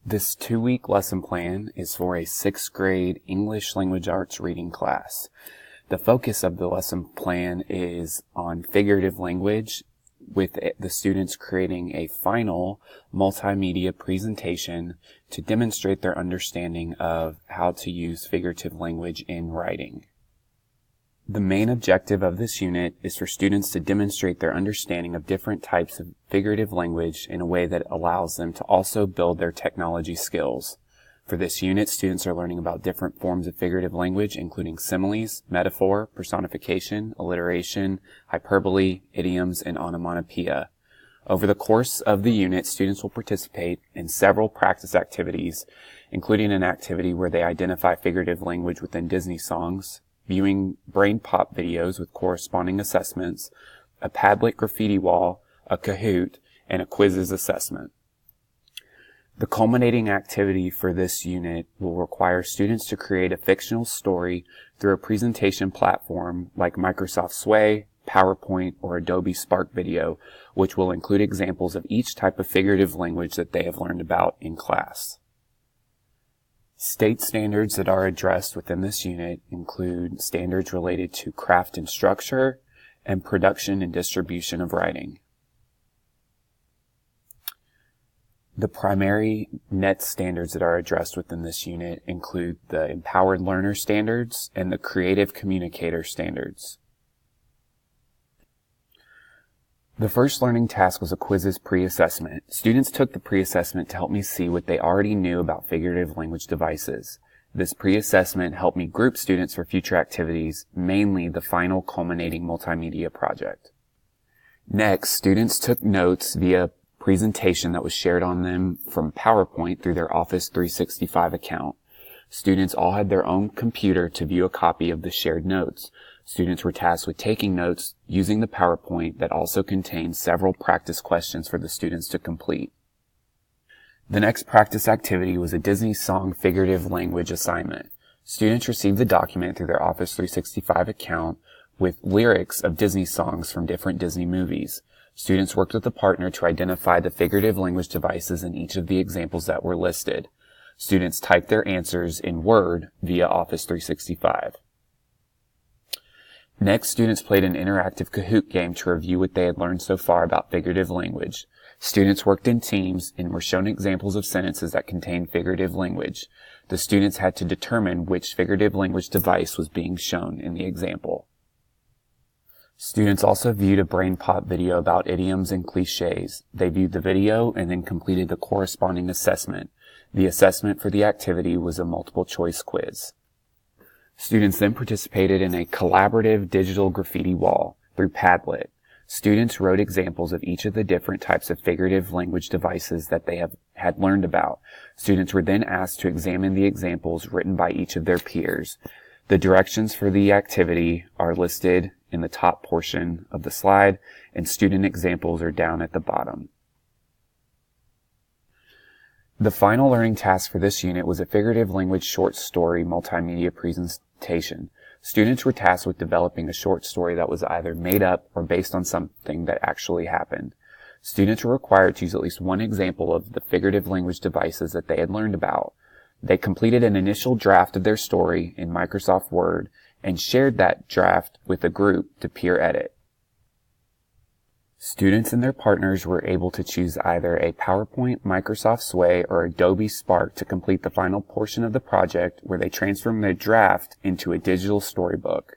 This 2-week lesson plan is for a 6th grade English Language Arts reading class. The focus of the lesson plan is on figurative language, with the students creating a final multimedia presentation to demonstrate their understanding of how to use figurative language in writing. The main objective of this unit is for students to demonstrate their understanding of different types of figurative language in a way that allows them to also build their technology skills. For this unit, students are learning about different forms of figurative language, including similes, metaphor, personification, alliteration, hyperbole, idioms, and onomatopoeia. Over the course of the unit, students will participate in several practice activities, including an activity where they identify figurative language within Disney songs, viewing brain pop videos with corresponding assessments, a Padlet graffiti wall, a Kahoot, and a quizzes assessment. The culminating activity for this unit will require students to create a fictional story through a presentation platform like Microsoft Sway, PowerPoint, or Adobe Spark Video, which will include examples of each type of figurative language that they have learned about in class. State standards that are addressed within this unit include standards related to craft and structure and production and distribution of writing. The primary net standards that are addressed within this unit include the Empowered Learner Standards and the Creative Communicator Standards. The first learning task was a quizzes pre-assessment. Students took the pre-assessment to help me see what they already knew about figurative language devices. This pre-assessment helped me group students for future activities, mainly the final culminating multimedia project. Next, students took notes via presentation that was shared on them from PowerPoint through their Office 365 account. Students all had their own computer to view a copy of the shared notes. Students were tasked with taking notes using the PowerPoint that also contained several practice questions for the students to complete. The next practice activity was a Disney song figurative language assignment. Students received the document through their Office 365 account with lyrics of Disney songs from different Disney movies. Students worked with a partner to identify the figurative language devices in each of the examples that were listed. Students typed their answers in Word via Office 365. Next, students played an interactive Kahoot game to review what they had learned so far about figurative language. Students worked in teams and were shown examples of sentences that contained figurative language. The students had to determine which figurative language device was being shown in the example. Students also viewed a brain pop video about idioms and cliches. They viewed the video and then completed the corresponding assessment. The assessment for the activity was a multiple choice quiz. Students then participated in a collaborative digital graffiti wall through Padlet. Students wrote examples of each of the different types of figurative language devices that they had learned about. Students were then asked to examine the examples written by each of their peers. The directions for the activity are listed in the top portion of the slide, and student examples are down at the bottom. The final learning task for this unit was a figurative language short story multimedia presentation. Students were tasked with developing a short story that was either made up or based on something that actually happened. Students were required to use at least one example of the figurative language devices that they had learned about. They completed an initial draft of their story in Microsoft Word and shared that draft with a group to peer edit. Students and their partners were able to choose either a PowerPoint, Microsoft Sway, or Adobe Spark to complete the final portion of the project, where they transformed their draft into a digital storybook.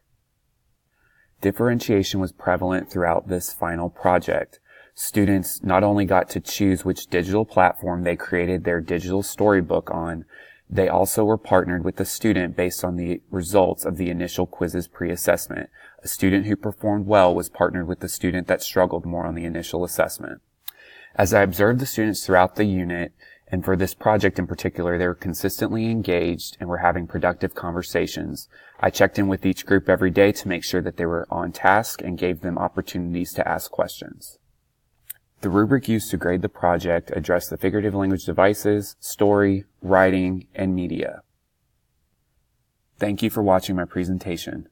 Differentiation was prevalent throughout this final project. Students not only got to choose which digital platform they created their digital storybook on, they also were partnered with the student based on the results of the initial quizzes pre-assessment. A student who performed well was partnered with the student that struggled more on the initial assessment. As I observed the students throughout the unit, and for this project in particular, they were consistently engaged and were having productive conversations. I checked in with each group every day to make sure that they were on task and gave them opportunities to ask questions. The rubric used to grade the project addressed the figurative language devices, story, writing, and media. Thank you for watching my presentation.